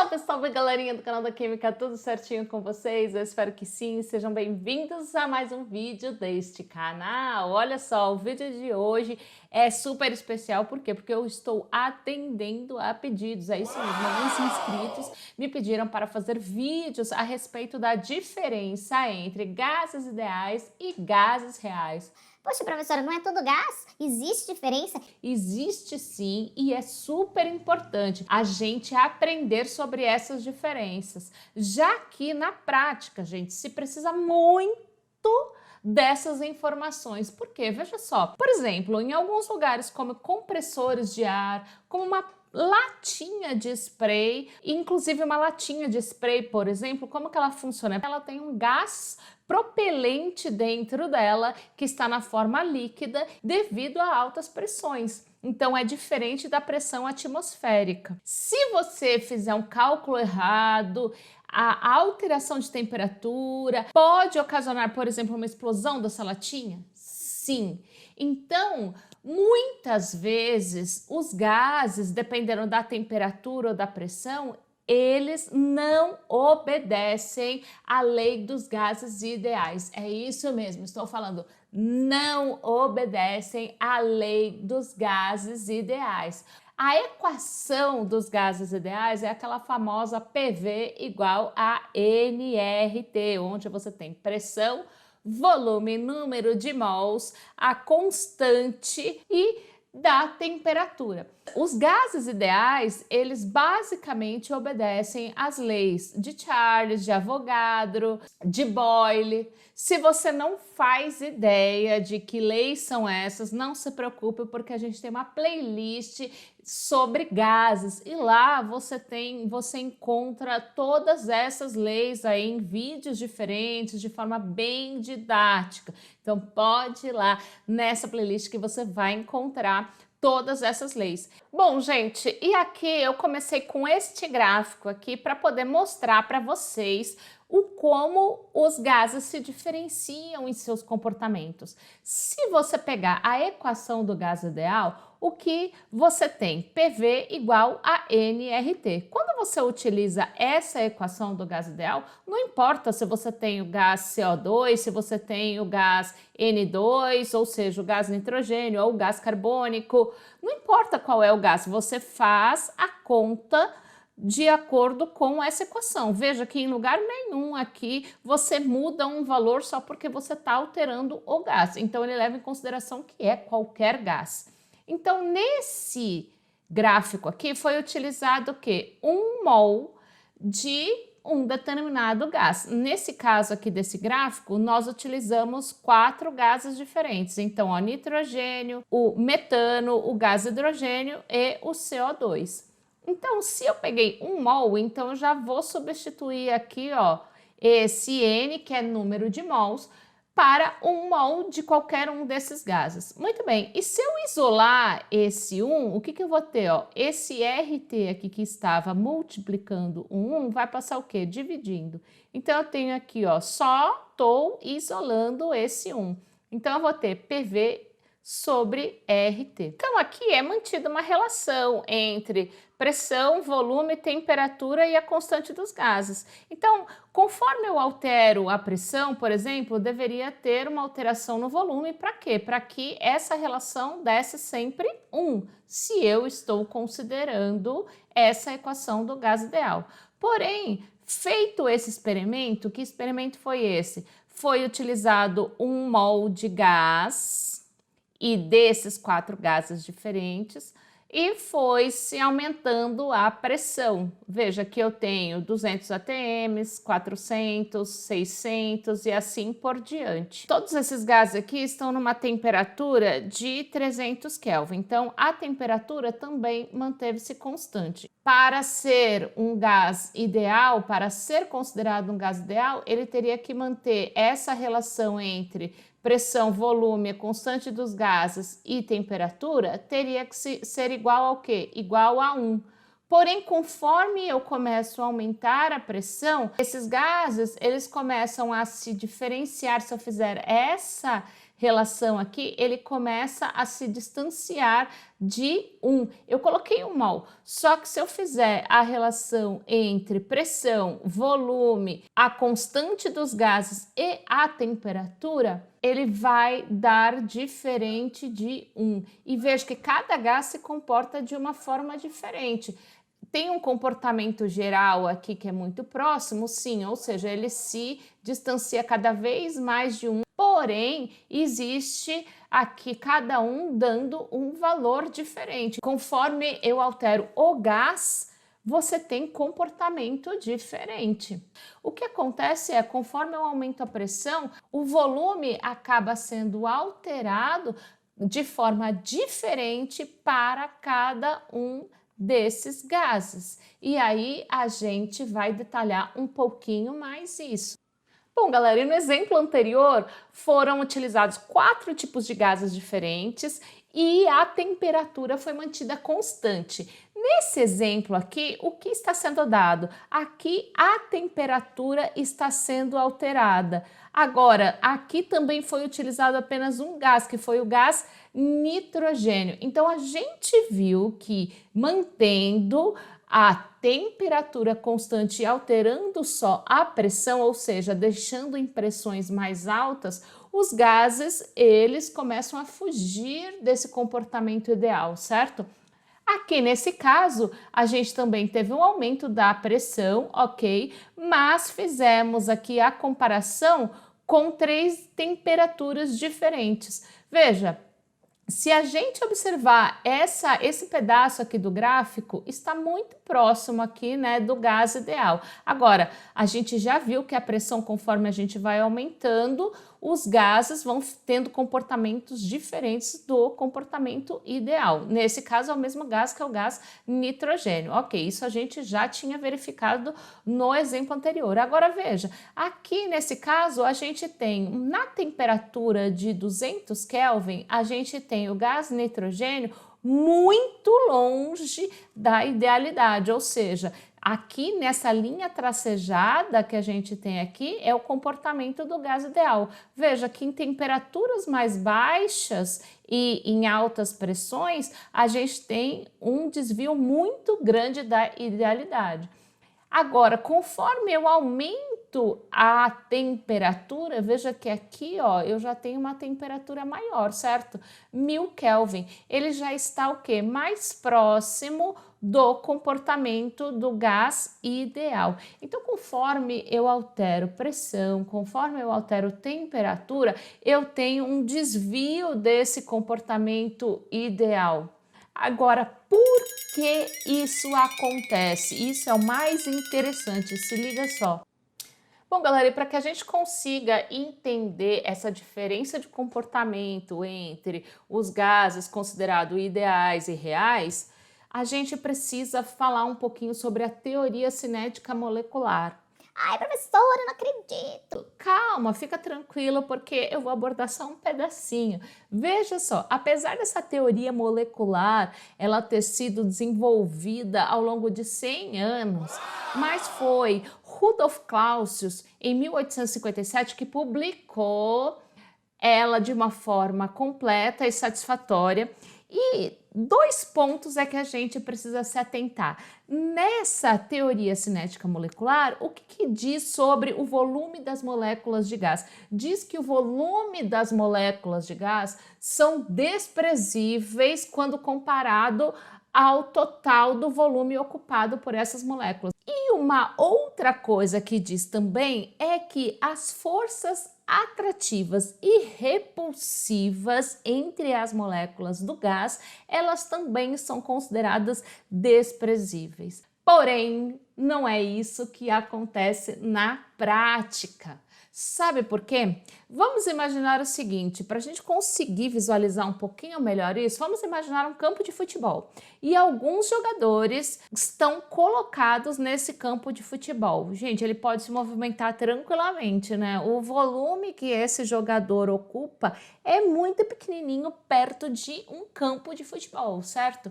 Salve, salve, galerinha do canal da Química, tudo certinho com vocês? Eu espero que sim, sejam bem-vindos a mais um vídeo deste canal. Olha só, o vídeo de hoje é super especial, por quê? Porque eu estou atendendo a pedidos, é isso mesmo, alguns inscritos me pediram para fazer vídeos a respeito da diferença entre gases ideais e gases reais. Poxa, professora, não é tudo gás? Existe diferença? Existe sim, e é super importante a gente aprender sobre essas diferenças, já que na prática, gente, se precisa muito dessas informações. Por quê? Veja só, por exemplo, em alguns lugares como compressores de ar, como uma latinha de spray, inclusive uma latinha de spray, por exemplo, como que ela funciona? Ela tem um gás propelente dentro dela que está na forma líquida devido a altas pressões. Então é diferente da pressão atmosférica. Se você fizer um cálculo errado, a alteração de temperatura pode ocasionar, por exemplo, uma explosão dessa latinha? Sim. Então, muitas vezes os gases, dependendo da temperatura ou da pressão, eles não obedecem à lei dos gases ideais. É isso mesmo, estou falando, não obedecem à lei dos gases ideais. A equação dos gases ideais é aquela famosa PV igual a nRT, onde você tem pressão, volume, número de mols, a constante e da temperatura. Os gases ideais, eles basicamente obedecem às leis de Charles, de Avogadro, de Boyle. Se você não faz ideia de que leis são essas, não se preocupe, porque a gente tem uma playlist sobre gases e lá você encontra todas essas leis aí em vídeos diferentes, de forma bem didática. Então pode ir lá nessa playlist que você vai encontrar todas essas leis. Bom, gente, e aqui eu comecei com este gráfico aqui para poder mostrar para vocês como os gases se diferenciam em seus comportamentos. Se você pegar a equação do gás ideal, o que você tem? PV igual a nRT. Quando você utiliza essa equação do gás ideal, não importa se você tem o gás CO2, se você tem o gás N2, ou seja, o gás nitrogênio ou o gás carbônico, não importa qual é o gás, você faz a conta de acordo com essa equação. Veja que em lugar nenhum aqui você muda um valor só porque você está alterando o gás. Então ele leva em consideração que é qualquer gás. Então nesse gráfico aqui foi utilizado o quê? 1 mol de um determinado gás. Nesse caso aqui desse gráfico, nós utilizamos 4 gases diferentes. Então, o nitrogênio, o metano, o gás hidrogênio e o CO2. Então, se eu peguei 1 mol, então eu já vou substituir aqui, ó, esse N, que é número de mols, para 1 mol de qualquer um desses gases. Muito bem, e se eu isolar esse 1, o que eu vou ter? Ó? Esse RT aqui que estava multiplicando o 1 vai passar o quê? Dividindo. Então, eu tenho aqui, ó, só estou isolando esse 1. Então, eu vou ter PV sobre RT. Então, aqui é mantida uma relação entre pressão, volume, temperatura e a constante dos gases. Então, conforme eu altero a pressão, por exemplo, deveria ter uma alteração no volume. Para quê? Para que essa relação desse sempre 1, se eu estou considerando essa equação do gás ideal. Porém, feito esse experimento, que experimento foi esse? Foi utilizado 1 mol de gás e desses 4 gases diferentes, e foi-se aumentando a pressão. Veja que eu tenho 200 atm, 400, 600 e assim por diante. Todos esses gases aqui estão numa temperatura de 300 Kelvin, então a temperatura também manteve-se constante. Para ser um gás ideal, para ser considerado um gás ideal, ele teria que manter essa relação entre pressão, volume, constante dos gases e temperatura, teria que ser igual ao quê? Igual a 1. Porém, conforme eu começo a aumentar a pressão, esses gases, eles começam a se diferenciar. Se eu fizer essa relação aqui, ele começa a se distanciar de 1. Eu coloquei um mol, só que se eu fizer a relação entre pressão, volume, a constante dos gases e a temperatura, ele vai dar diferente de 1. E veja que cada gás se comporta de uma forma diferente. Tem um comportamento geral aqui que é muito próximo, sim, ou seja, ele se distancia cada vez mais de 1, porém, existe aqui cada um dando um valor diferente. Conforme eu altero o gás, você tem comportamento diferente. O que acontece é, conforme eu aumento a pressão, o volume acaba sendo alterado de forma diferente para cada um desses gases. E aí a gente vai detalhar um pouquinho mais isso. Bom, galera, e no exemplo anterior foram utilizados 4 tipos de gases diferentes e a temperatura foi mantida constante. Nesse exemplo aqui, o que está sendo dado? Aqui a temperatura está sendo alterada. Agora, aqui também foi utilizado apenas um gás, que foi o gás nitrogênio. Então, a gente viu que mantendo a temperatura constante e alterando só a pressão, ou seja, deixando em pressões mais altas, os gases, eles começam a fugir desse comportamento ideal, certo? Aqui nesse caso, a gente também teve um aumento da pressão, ok? Mas fizemos aqui a comparação com 3 temperaturas diferentes. Veja, se a gente observar esse pedaço aqui do gráfico, está muito próximo aqui, né, do gás ideal. Agora, a gente já viu que a pressão, conforme a gente vai aumentando, os gases vão tendo comportamentos diferentes do comportamento ideal. Nesse caso, é o mesmo gás que é o gás nitrogênio. Ok, isso a gente já tinha verificado no exemplo anterior. Agora veja, aqui nesse caso, a gente tem, na temperatura de 200 Kelvin, a gente tem o gás nitrogênio muito longe da idealidade, ou seja, aqui nessa linha tracejada que a gente tem aqui é o comportamento do gás ideal. Veja que em temperaturas mais baixas e em altas pressões, a gente tem um desvio muito grande da idealidade. Agora, conforme eu aumento a temperatura, veja que aqui, ó, eu já tenho uma temperatura maior, certo? 1000 Kelvin. Ele já está o quê? Mais próximo do comportamento do gás ideal. Então, conforme eu altero pressão, conforme eu altero temperatura, eu tenho um desvio desse comportamento ideal. Agora, por que isso acontece? Isso é o mais interessante, se liga só. Bom, galera, e para que a gente consiga entender essa diferença de comportamento entre os gases considerados ideais e reais, a gente precisa falar um pouquinho sobre a teoria cinética molecular. Ai, professora, eu não acredito. Calma, fica tranquilo, porque eu vou abordar só um pedacinho. Veja só, apesar dessa teoria molecular ela ter sido desenvolvida ao longo de 100 anos, mas foi Rudolf Clausius, em 1857, que publicou ela de uma forma completa e satisfatória. E 2 pontos é que a gente precisa se atentar. Nessa teoria cinética molecular, o que diz sobre o volume das moléculas de gás? Diz que o volume das moléculas de gás são desprezíveis quando comparado ao total do volume ocupado por essas moléculas. E uma outra coisa que diz também é que as forças atrativas e repulsivas entre as moléculas do gás, elas também são consideradas desprezíveis. Porém, não é isso que acontece na prática. Sabe por quê? Vamos imaginar o seguinte, para a gente conseguir visualizar um pouquinho melhor isso, vamos imaginar um campo de futebol. E alguns jogadores estão colocados nesse campo de futebol. Gente, ele pode se movimentar tranquilamente, né? O volume que esse jogador ocupa é muito pequenininho perto de um campo de futebol, certo?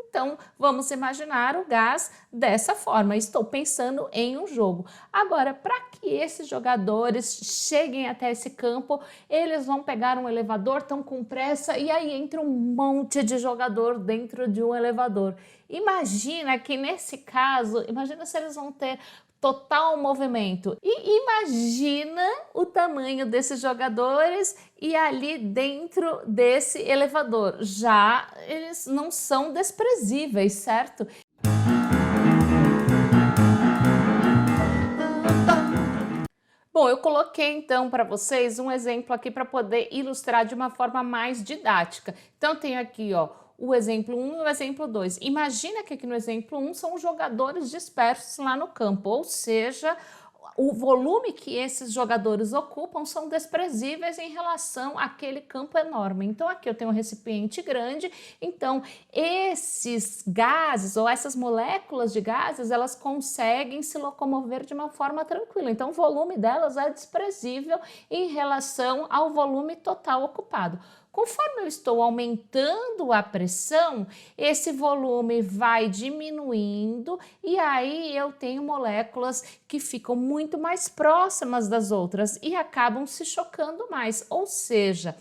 Então, vamos imaginar o gás dessa forma. Estou pensando em um jogo. Agora, para que esses jogadores cheguem até esse campo, eles vão pegar um elevador, estão com pressa e aí entra um monte de jogador dentro de um elevador. Imagina que nesse caso, imagina se eles vão ter total movimento. E imagina o tamanho desses jogadores e ali dentro desse elevador. Já eles não são desprezíveis, certo? Bom, eu coloquei então para vocês um exemplo aqui para poder ilustrar de uma forma mais didática. Então tem aqui, ó, o exemplo 1 e o exemplo 2. Imagina que aqui no exemplo 1 são os jogadores dispersos lá no campo, ou seja, o volume que esses jogadores ocupam são desprezíveis em relação àquele campo enorme. Então aqui eu tenho um recipiente grande, então esses gases ou essas moléculas de gases, elas conseguem se locomover de uma forma tranquila. Então o volume delas é desprezível em relação ao volume total ocupado. Conforme eu estou aumentando a pressão, esse volume vai diminuindo e aí eu tenho moléculas que ficam muito mais próximas das outras e acabam se chocando mais. Ou seja,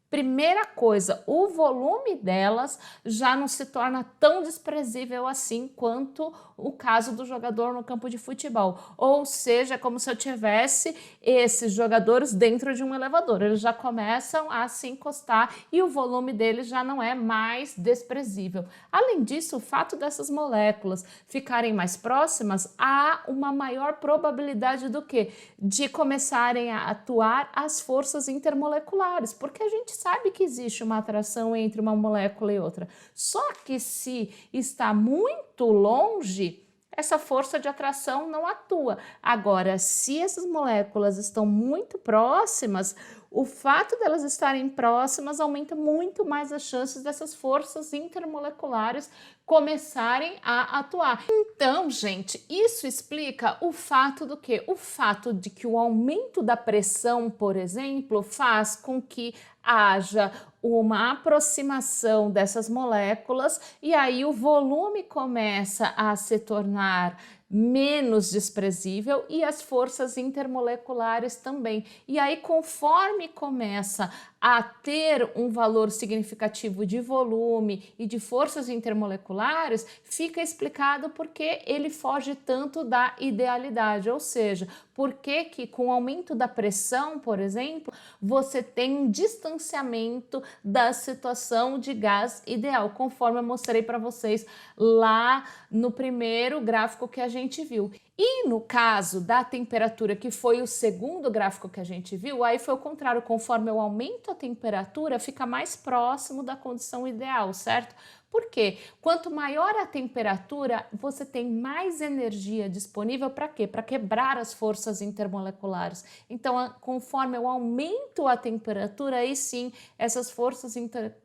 primeira coisa, o volume delas já não se torna tão desprezível assim quanto o caso do jogador no campo de futebol. Ou seja, como se eu tivesse esses jogadores dentro de um elevador. Eles já começam a se encostar e o volume deles já não é mais desprezível. Além disso, o fato dessas moléculas ficarem mais próximas, há uma maior probabilidade do quê? De começarem a atuar as forças intermoleculares, porque a gente sabe que existe uma atração entre uma molécula e outra. Só que se está muito longe, essa força de atração não atua. Agora, se essas moléculas estão muito próximas, o fato delas estarem próximas aumenta muito mais as chances dessas forças intermoleculares começarem a atuar. Então, gente, isso explica o fato do quê? O fato de que o aumento da pressão, por exemplo, faz com que haja uma aproximação dessas moléculas e aí o volume começa a se tornar menos desprezível e as forças intermoleculares também. E aí, conforme começa a ter um valor significativo de volume e de forças intermoleculares, fica explicado porque ele foge tanto da idealidade, ou seja, por que com o aumento da pressão, por exemplo, você tem um distanciamento da situação de gás ideal, conforme eu mostrei para vocês lá no primeiro gráfico que a gente viu. E no caso da temperatura, que foi o segundo gráfico que a gente viu, aí foi o contrário, conforme eu aumento a temperatura, fica mais próximo da condição ideal, certo? Por quê? Quanto maior a temperatura, você tem mais energia disponível para quê? Para quebrar as forças intermoleculares. Então, conforme eu aumento a temperatura, aí sim, essas forças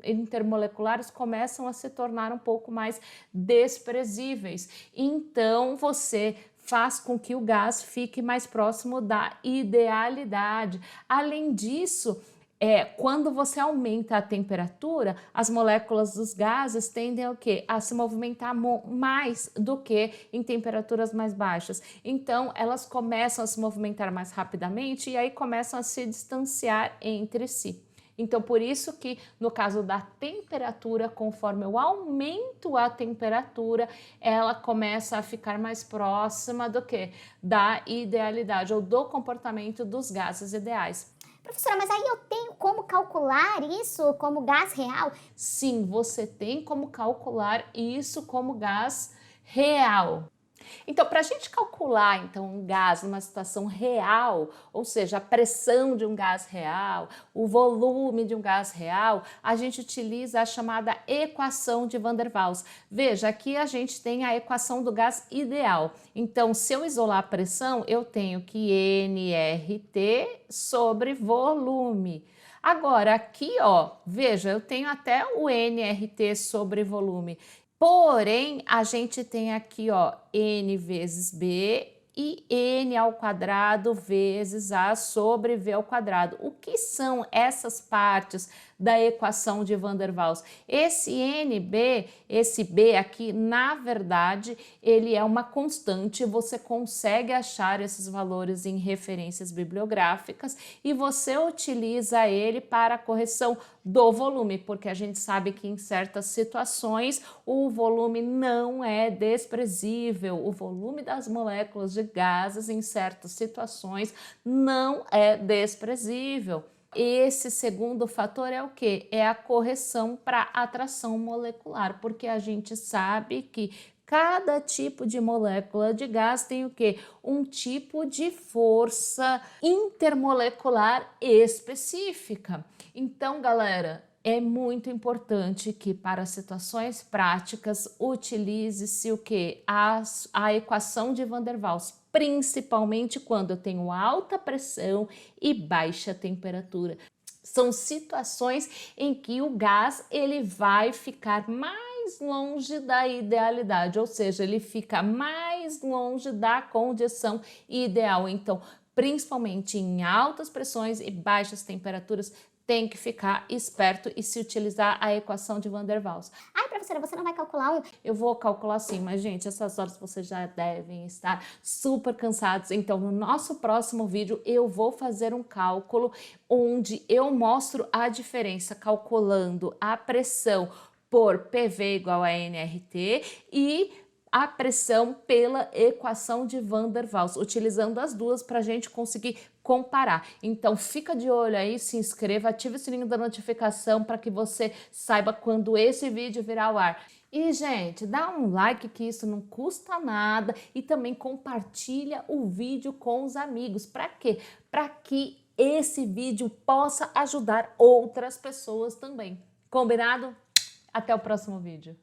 intermoleculares começam a se tornar um pouco mais desprezíveis. Então, você faz com que o gás fique mais próximo da idealidade. Além disso, quando você aumenta a temperatura, as moléculas dos gases tendem a quê? A se movimentar mais do que em temperaturas mais baixas. Então, elas começam a se movimentar mais rapidamente e aí começam a se distanciar entre si. Então, por isso que no caso da temperatura, conforme eu aumento a temperatura, ela começa a ficar mais próxima do que? Da idealidade ou do comportamento dos gases ideais. Professora, mas aí eu tenho como calcular isso como gás real? Sim, você tem como calcular isso como gás real. Então, para a gente calcular um gás numa situação real, ou seja, a pressão de um gás real, o volume de um gás real, a gente utiliza a chamada equação de Van der Waals. Veja, aqui a gente tem a equação do gás ideal. Então, se eu isolar a pressão, eu tenho que nRT sobre volume. Agora, aqui, ó, veja, eu tenho até o nRT sobre volume. Porém, a gente tem aqui, ó, N vezes B e N ao quadrado vezes A sobre V ao quadrado. O que são essas partes da equação de Van der Waals. Esse NB, esse B aqui, na verdade, ele é uma constante, você consegue achar esses valores em referências bibliográficas e você utiliza ele para a correção do volume, porque a gente sabe que em certas situações o volume não é desprezível, o volume das moléculas de gases em certas situações não é desprezível. Esse segundo fator é o que? É a correção para atração molecular, porque a gente sabe que cada tipo de molécula de gás tem o quê? Um tipo de força intermolecular específica. Então, galera, é muito importante que para situações práticas utilize-se o quê? A equação de Van der Waals, principalmente quando eu tenho alta pressão e baixa temperatura. São situações em que o gás ele vai ficar mais longe da idealidade, ou seja, ele fica mais longe da condição ideal. Então, principalmente em altas pressões e baixas temperaturas, tem que ficar esperto e se utilizar a equação de Van der Waals. Ai, professora, você não vai calcular um? Eu vou calcular sim, mas gente, essas horas vocês já devem estar super cansados. Então, no nosso próximo vídeo, eu vou fazer um cálculo onde eu mostro a diferença calculando a pressão por PV igual a nRT e a pressão pela equação de Van der Waals, utilizando as duas para a gente conseguir comparar. Então fica de olho aí, se inscreva, ative o sininho da notificação para que você saiba quando esse vídeo virar ao ar. E, gente, dá um like que isso não custa nada e também compartilha o vídeo com os amigos. Para quê? Para que esse vídeo possa ajudar outras pessoas também. Combinado? Até o próximo vídeo.